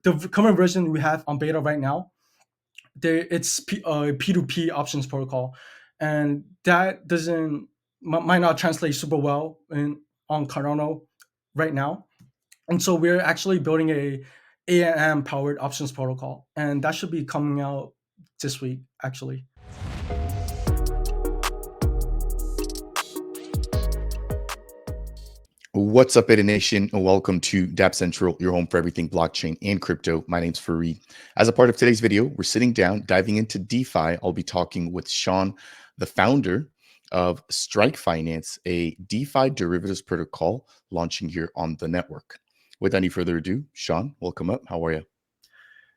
the current version we have on beta right now, it's P2P options protocol, and that doesn't might not translate super well in on Cardano right now. And so we're actually building a AMM powered options protocol, and that should be coming out this week actually. What's up, Beta Nation, and welcome to Dapp Central, your home for everything blockchain and crypto. My name's Fareed. As a part of today's video, we're sitting down, diving into DeFi. I'll be talking with Sean, the founder of Strike Finance, a DeFi derivatives protocol launching here on the network. Without any further ado, Sean, welcome up. How are you?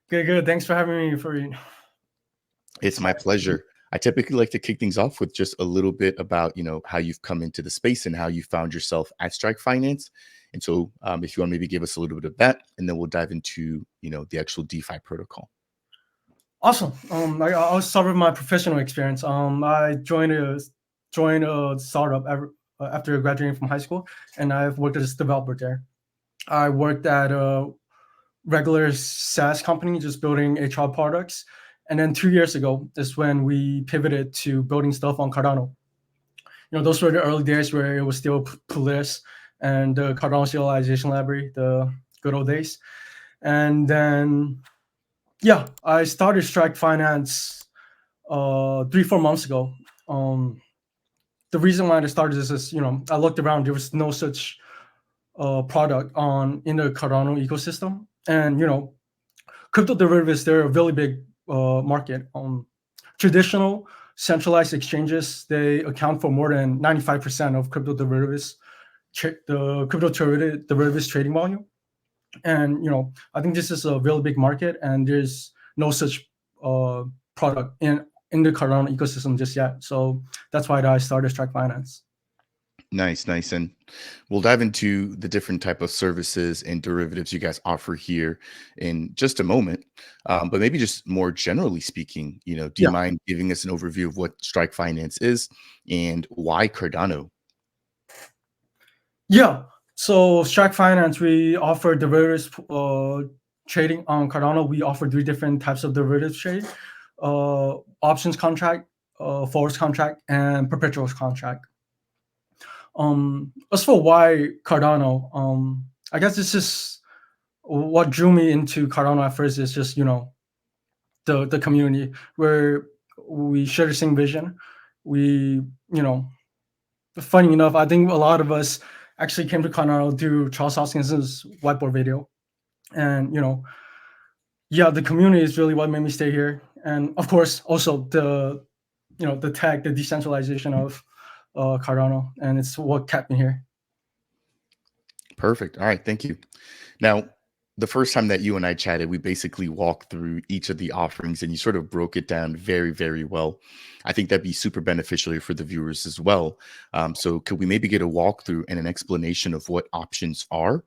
Good. Thanks for having me, Fareed. It's my pleasure. I typically like to kick things off with just a little bit about, how you've come into the space and how you found yourself at Strike Finance. And so if you want to maybe give us a little bit of that, and then we'll dive into, the actual DeFi protocol. Awesome. I'll start with my professional experience. I joined a startup after graduating from high school, and I've worked as a developer there. I worked at a regular SaaS company, just building HR products. And then 2 years ago is when we pivoted to building stuff on Cardano. Those were the early days where it was still Polaris and the Cardano serialization library, the good old days. And then, I started Strike Finance 3-4 months ago. The reason why I started this is, I looked around, there was no such product in the Cardano ecosystem. And, crypto derivatives, they're a really big market. Traditional centralized exchanges, they account for more than 95% of crypto derivatives, the crypto derivatives trading volume. And I think this is a really big market, and there's no such product in the Cardano ecosystem just yet. So that's why I started Strike Finance. Nice. And we'll dive into the different type of services and derivatives you guys offer here in just a moment. But maybe just more generally speaking, do you mind giving us an overview of what Strike Finance is and why Cardano? Yeah. So Strike Finance, we offer derivatives trading on Cardano. We offer 3 different types of derivatives trade: options contract, forwards contract, and perpetuals contract. As for why Cardano, I guess this is what drew me into Cardano at first, is just, the community where we share the same vision. We, funny enough, I think a lot of us actually came to Cardano through Charles Hoskinson's whiteboard video. And, the community is really what made me stay here. And of course, also the tech, the decentralization of Cardano, and it's what kept me here. Perfect. All right. Thank you. Now, the first time that you and I chatted, we basically walked through each of the offerings and you sort of broke it down very, very well. I think that'd be super beneficial for the viewers as well. So could we maybe get a walkthrough and an explanation of what options are?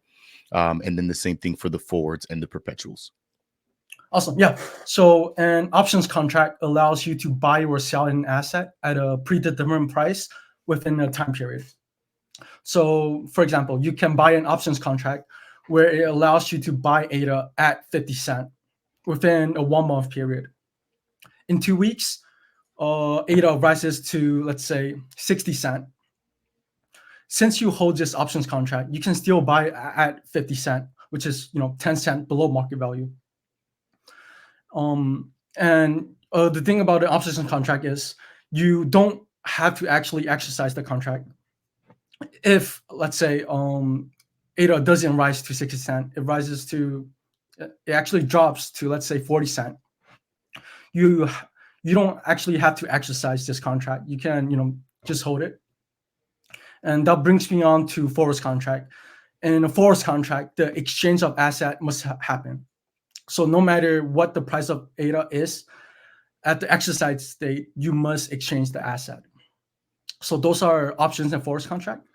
And then the same thing for the forwards and the perpetuals. Awesome. Yeah. So an options contract allows you to buy or sell an asset at a predetermined price within a time period. So, for example, you can buy an options contract where it allows you to buy ADA at 50 cents within a 1-month period. In 2 weeks, ADA rises to, let's say, 60 cents. Since you hold this options contract, you can still buy at 50 cents, which is 10 cents below market value. And the thing about the options contract is you don't have to actually exercise the contract. If, let's say, ADA doesn't rise to 60 cents, it actually drops to, let's say, 40 cents. You don't actually have to exercise this contract. You can, just hold it. And that brings me on to forwards contract. And in a forwards contract, the exchange of asset must happen. So no matter what the price of ADA is, at the exercise state, you must exchange the asset. So those are options and forwards contract.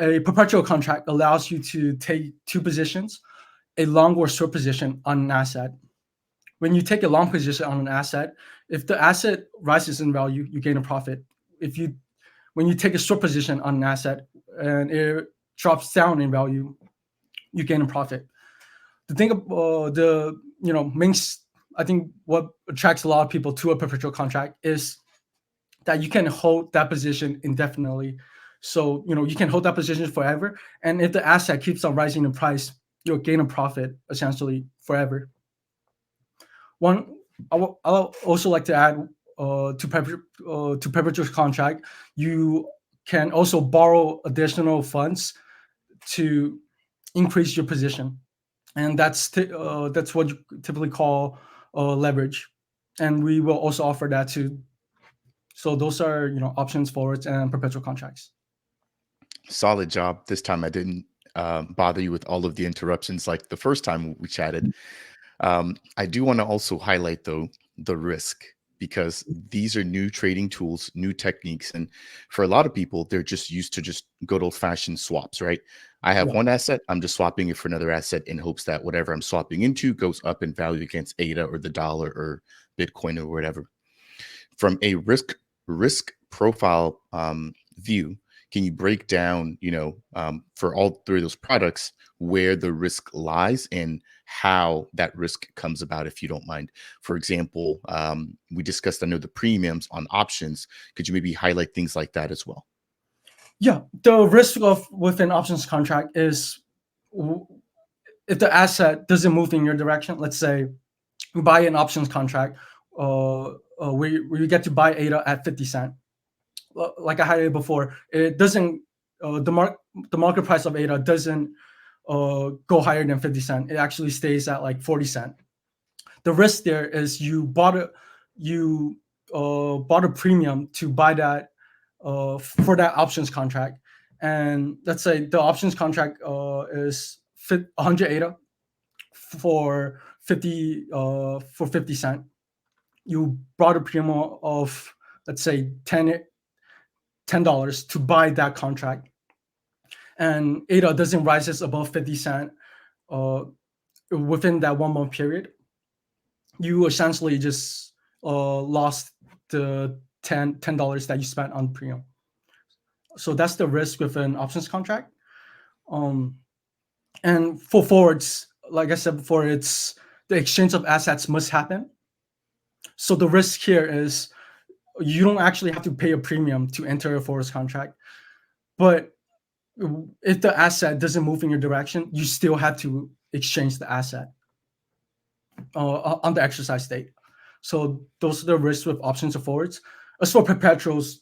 A perpetual contract allows you to take 2 positions, a long or short position on an asset. When you take a long position on an asset, if the asset rises in value, you gain a profit. When you take a short position on an asset and it drops down in value, you gain a profit. the thing of the main, I think what attracts a lot of people to a perpetual contract is that you can hold that position indefinitely. So you can hold that position forever, and if the asset keeps on rising in price, you'll gain a profit essentially forever. One, I'll also like to add to perpetual contract, you can also borrow additional funds to increase your position, and that's what you typically call leverage, and we will also offer that too. So those are options, forwards, and perpetual contracts. Solid job. This time I didn't bother you with all of the interruptions like the first time we chatted. I do want to also highlight, though, the risk, because these are new trading tools, new techniques. And for a lot of people, they're just used to just good old fashioned swaps, right? I have Yeah. one asset, I'm just swapping it for another asset in hopes that whatever I'm swapping into goes up in value against ADA or the dollar or Bitcoin or whatever. From a risk profile view, can you break down, for all three of those products, where the risk lies and how that risk comes about, if you don't mind? For example, we discussed, I know, the premiums on options. Could you maybe highlight things like that as well? Yeah, the risk of with an options contract is if the asset doesn't move in your direction. Let's say you buy an options contract, where you get to buy ADA at 50 cent. Like I highlighted before, it doesn't the market price of ADA doesn't go higher than 50 cent. It actually stays at like 40 cent. The risk there is you bought a premium to buy that for that options contract, and let's say the options contract is 100 ADA for 50 cent. You brought a premium of, let's say, $10 to buy that contract, and ADA doesn't rise above 50 cent within that 1 month period. You essentially just lost the $10 that you spent on premium. So that's the risk with an options contract. And for forwards, like I said before, it's the exchange of assets must happen. So the risk here is you don't actually have to pay a premium to enter a forwards contract, but if the asset doesn't move in your direction, you still have to exchange the asset on the exercise date. So those are the risks with options and forwards. As for perpetuals,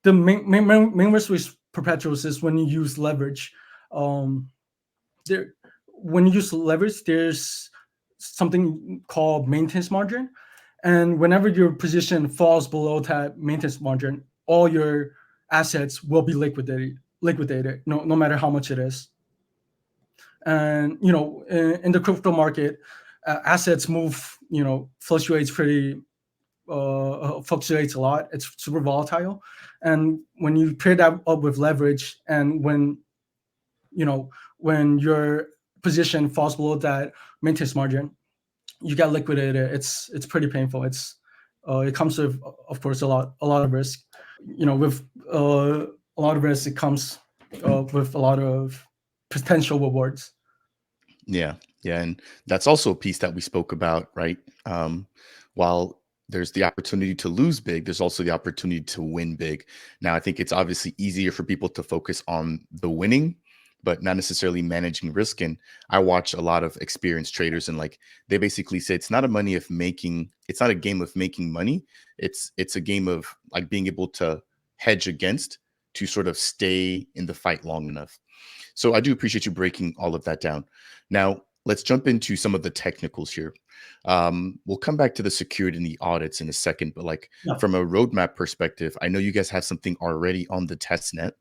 the main risk with perpetuals is when you use leverage. When you use leverage, there's something called maintenance margin, and whenever your position falls below that maintenance margin, all your assets will be liquidated, no matter how much it is. And in the crypto market, assets move, fluctuates a lot. It's super volatile, and when you pair that up with leverage, and when your position falls below that maintenance margin, you get liquidated. It's pretty painful. It comes with, of course, a lot of risk. With a lot of risk, it comes with a lot of potential rewards. Yeah, yeah, and that's also a piece that we spoke about, right? While there's the opportunity to lose big, there's also the opportunity to win big. Now, I think it's obviously easier for people to focus on the winning, but not necessarily managing risk. And I watch a lot of experienced traders, and like they basically say, it's not it's not a game of making money. It's a game of like being able to hedge against to sort of stay in the fight long enough. So I do appreciate you breaking all of that down. Now, let's jump into some of the technicals here. We'll come back to the security and the audits in a second, but like Yeah. from a roadmap perspective, I know you guys have something already on the test net.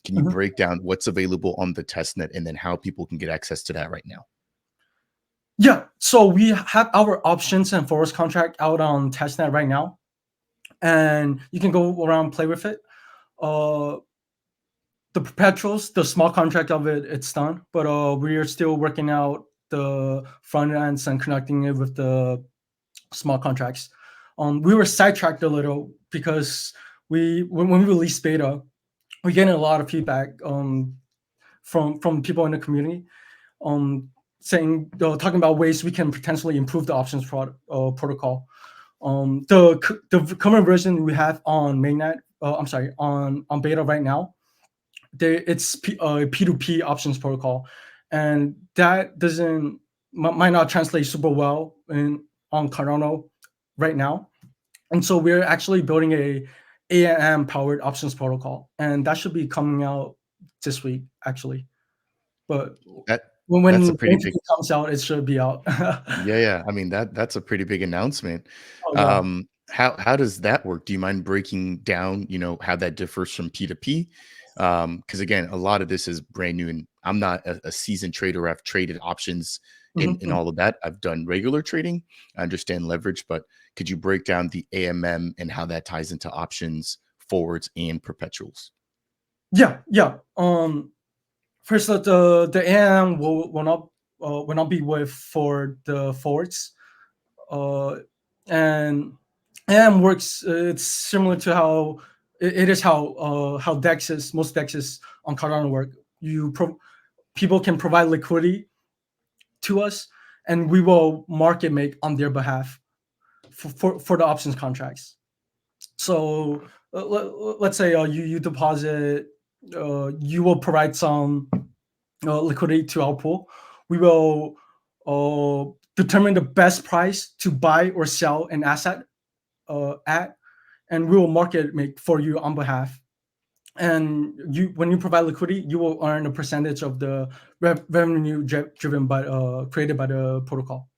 Can you Mhm. break down what's available on the test net and then how people can get access to that right now? Yeah. So we have our options and forwards contract out on testnet right now, and you can go around play with it. Uh, the perpetuals, the small contract of it, it's done, but we are still working out the front ends and connecting it with the small contracts. We were sidetracked a little because when we released beta, we're getting a lot of feedback from people in the community. Um, talking about ways we can potentially improve the options protocol. The current version we have on mainnet, I'm sorry, on beta right now, it's P2P options protocol, and that might not translate super well on Cardano right now. And so we're actually building a AMM powered options protocol, and that should be coming out this week actually. But That when that's a the pretty big. interview comes out, it should be out. Yeah, yeah. I mean, that's a pretty big announcement. Oh yeah. How does that work? Do you mind breaking down, how that differs from P2P? Because again, a lot of this is brand new, and I'm not a seasoned trader. I've traded options in Mhm. all of that. I've done regular trading. I understand leverage, but could you break down the AMM and how that ties into options, forwards, and perpetuals? Yeah, yeah. First, the AM will not be with for the forwards, uh, and AM works. It's similar to how it is how dexes most dexes on Cardano work. People can provide liquidity to us, and we will market make on their behalf for the options contracts. So let's say you deposit, you will provide some liquidity to our pool. We will determine the best price to buy or sell an asset at, and we will market make for you on behalf. And when you provide liquidity, you will earn a percentage of the revenue driven by created by the protocol.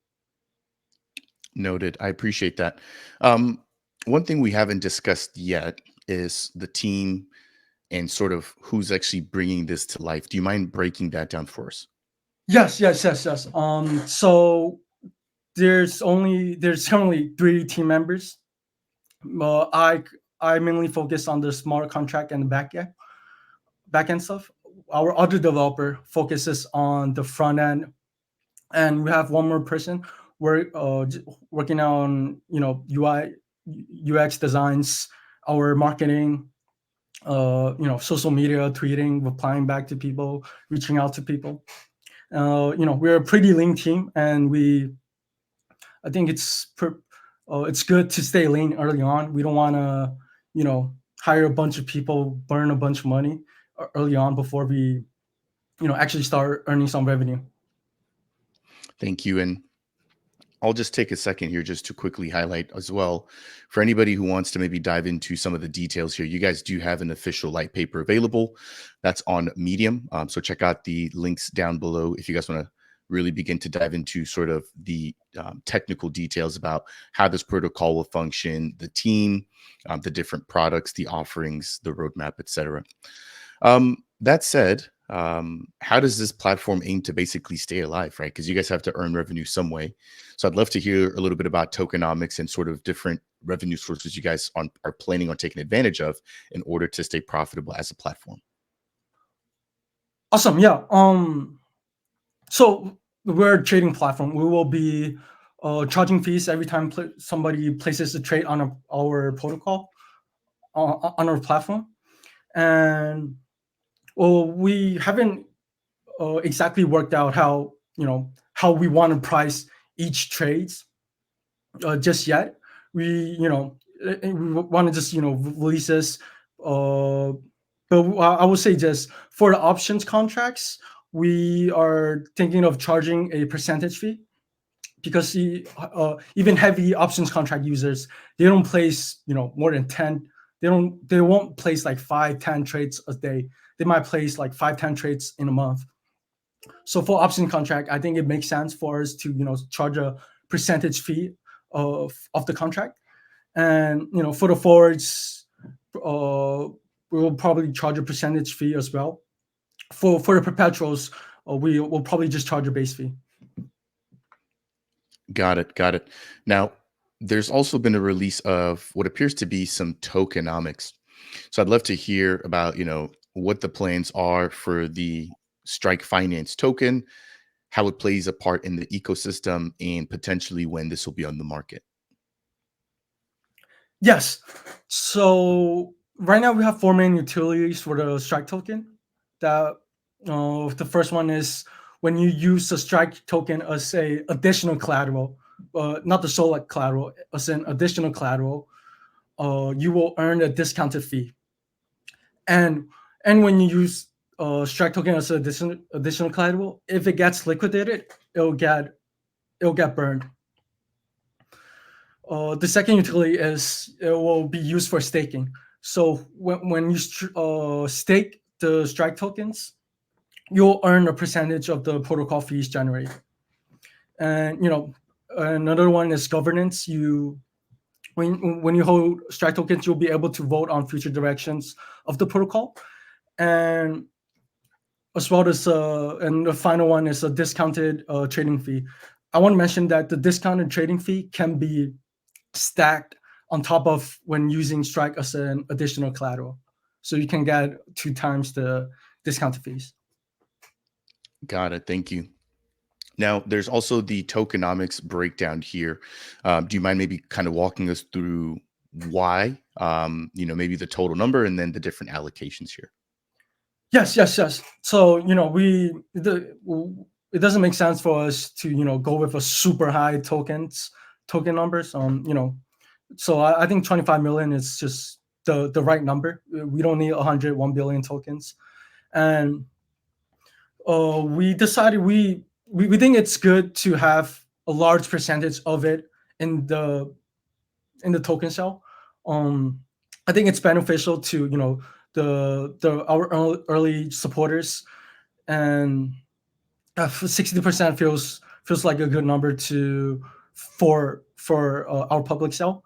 Noted. I appreciate that. Um, One thing we haven't discussed yet is the team and sort of who's actually bringing this to life. Do you mind breaking that down for us? Yes, yes, yes, yes. So there's currently 3 team members. Uh, I I mainly focus on the smart contract and the back end stuff. Our other developer focuses on the front end, and we have one more person working on UI UX designs, our marketing, social media, tweeting, replying back to people, reaching out to people. We're a pretty lean team, and I think it's good to stay lean early on. We don't want to, hire a bunch of people, burn a bunch of money early on before we, actually start earning some revenue. Thank you. And I'll just take a second here just to quickly highlight as well for anybody who wants to maybe dive into some of the details here. You guys do have an official light paper available that's on Medium. So check out the links down below if you guys want to really begin to dive into sort of the technical details about how this protocol will function, the team, the different products, the offerings, the roadmap, etc. That said, how does this platform aim to basically stay alive, right? Because you guys have to earn revenue some way. So I'd love to hear a little bit about tokenomics and sort of different revenue sources you guys are planning on taking advantage of in order to stay profitable as a platform. Awesome. Yeah. So we're a trading platform. We will be charging fees every time somebody places a trade on our protocol on our platform, and well, we haven't exactly worked out how we want to price each trades just yet. We want to just release this. Uh, but I would say just for the options contracts, we are thinking of charging a percentage fee because even heavy options contract users, they don't place more than 10. They won't place like 5-10 trades a day. They might place like 5-10 trades in a month. So for option contract, I think it makes sense for us to charge a percentage fee of the contract. And for the forwards, we will probably charge a percentage fee as well. For the perpetuals, we will probably just charge a base fee. Got it. Got it. Now, there's also been a release of what appears to be some tokenomics. So I'd love to hear about, what the plans are for the Strike Finance token, how it plays a part in the ecosystem, and potentially when this will be on the market. Yes. So right now we have 4 main utilities for the Strike token. That The first one is when you use the strike token as a additional collateral, not the sole collateral, as an additional collateral, you will earn a discounted fee. And when you use strike token as an additional collateral, if it gets liquidated, it'll get burned. The second utility is it will be used for staking. So when you stake the strike tokens, you'll earn a percentage of the protocol fees generated. And another one is governance. When you hold strike tokens, you'll be able to vote on future directions of the protocol, and as well as and the final one is a discounted trading fee. I want to mention that the discounted trading fee can be stacked on top of when using strike as an additional collateral, so you can get 2 times the discounted fees. Got it. Thank you. Now, there's also the tokenomics breakdown here. Do you mind maybe kind of walking us through why, maybe the total number and then the different allocations here? Yes. So it doesn't make sense for us to go with a super high token numbers. So I think 25 million is just the right number. We don't need 101 billion tokens, and we decided we think it's good to have a large percentage of it in the token cell. I think it's beneficial to our early supporters, and 60% feels like a good number for our public cell.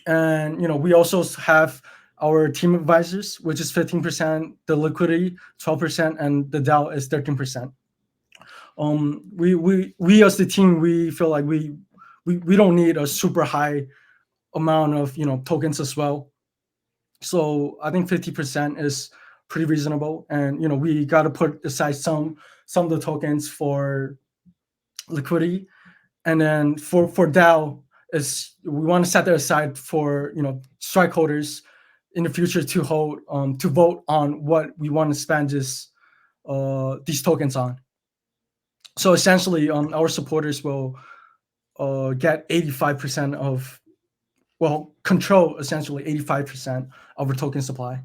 And we also have our team advisors, which is 15%, the liquidity 12%, and the DAO is 13%. We as the team, we feel like we don't need a super high amount of tokens as well. So I think 50% is pretty reasonable, and we got to put aside some of the tokens for liquidity, and then for DAO is we want to set that aside for strike holders in the future to hold to vote on what we want to spend these tokens on. So essentially, our supporters will get 85% of, control essentially 85% of our token supply.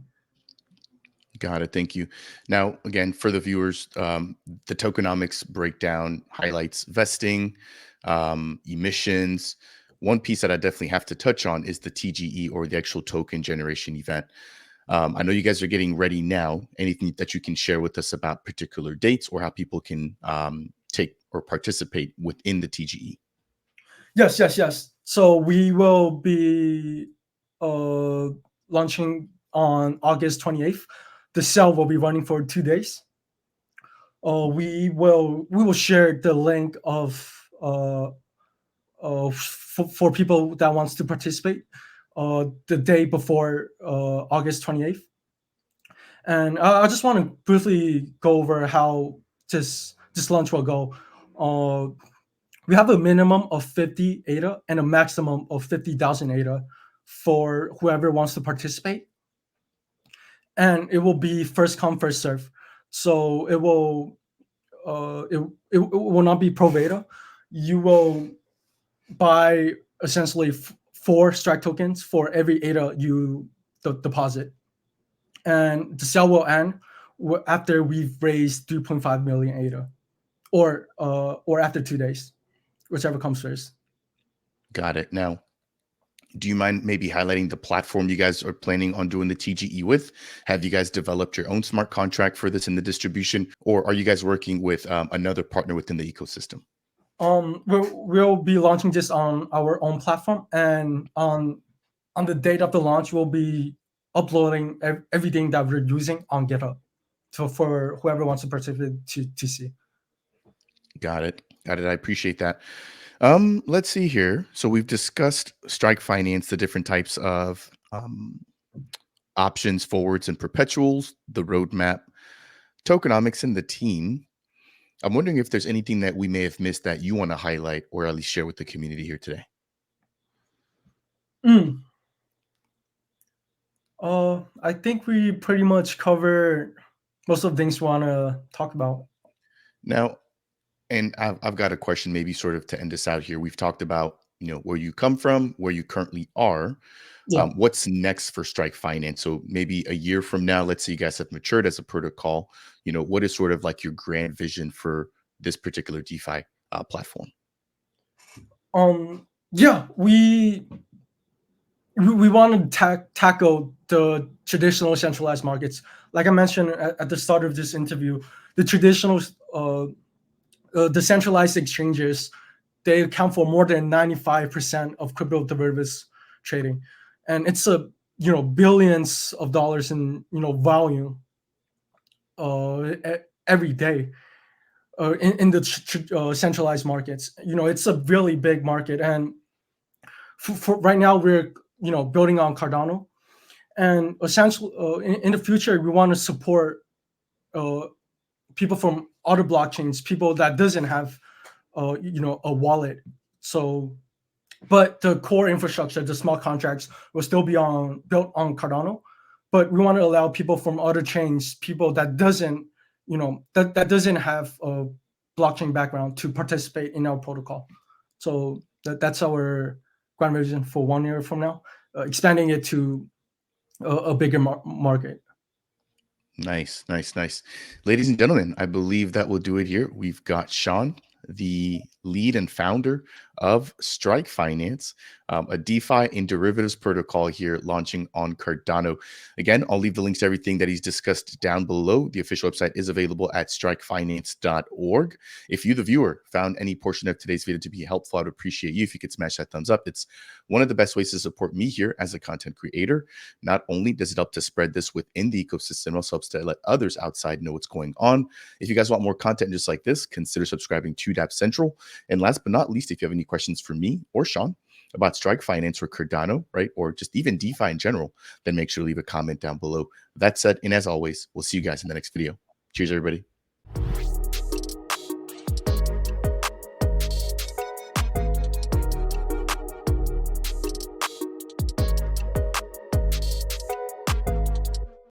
Got it. Thank you. Now, again, for the viewers, the tokenomics breakdown highlights vesting, emissions. One piece that I definitely have to touch on is the TGE, or the actual token generation event. I know you guys are getting ready now. Anything that you can share with us about particular dates or how people can take or participate within the TGE? Yes. So we will be launching on August 28th. The cell will be running for 2 days. We will share the link for people that wants to participate the day before August 28th. And I just want to briefly go over how this launch will go. We have a minimum of 50 ADA and a maximum of 50,000 ADA for whoever wants to participate. And it will be first come, first serve. So it will not be pro beta. You will buy essentially 4 strike tokens for every ADA you deposit. And the sale will end after we've raised 3.5 million ADA, or after 2 days, whichever comes first. Got it. Now, do you mind maybe highlighting the platform you guys are planning on doing the TGE with? Have you guys developed your own smart contract for this in the distribution, or are you guys working with another partner within the ecosystem? We'll be launching this on our own platform, and on the date of the launch, we'll be uploading everything that we're using on GitHub, so for whoever wants to participate to see. Got it. I appreciate that. Let's see here. So we've discussed Strike Finance, the different types of options, forwards, and perpetuals, the roadmap, tokenomics, and the team. I'm wondering if there's anything that we may have missed that you want to highlight or at least share with the community here today. I think we pretty much covered most of the things we want to talk about. Now, and I've got a question, maybe sort of to end us out here. We've talked about, where you come from, where you currently are. Yeah. What's next for Strike Finance? So maybe a year from now, let's say you guys have matured as a protocol. What is sort of like your grand vision for this particular DeFi platform? Yeah, we want to tackle the traditional centralized markets. Like I mentioned at the start of this interview, the traditional decentralized exchanges, they account for more than 95% of crypto derivatives trading, and it's a billions of dollars in volume every day in the centralized markets. It's a really big market, and for right now we're building on Cardano, and essentially in the future we want to support uh, people from other blockchains, people that doesn't have a wallet. So, but the core infrastructure, the smart contracts, will still be built on Cardano. But we want to allow people from other chains, people that doesn't, that doesn't have a blockchain background, to participate in our protocol. So that's our grand vision for 1 year from now, expanding it to a bigger market. Nice, nice, nice. Ladies and gentlemen, I believe that will do it here. We've got Sean, the lead and founder of Strike Finance, a DeFi and derivatives protocol here launching on Cardano. Again, I'll leave the links to everything that he's discussed down below. The official website is available at strikefinance.org. If you, the viewer, found any portion of today's video to be helpful, I'd appreciate you if you could smash that thumbs up. It's one of the best ways to support me here as a content creator. Not only does it help to spread this within the ecosystem, it also helps to let others outside know what's going on. If you guys want more content just like this, consider subscribing to Dapp Central. And last but not least, if you have any questions for me or Sean about Strike Finance or Cardano, right, or just even DeFi in general, then make sure to leave a comment down below. That said, and as always, we'll see you guys in the next video. Cheers, everybody.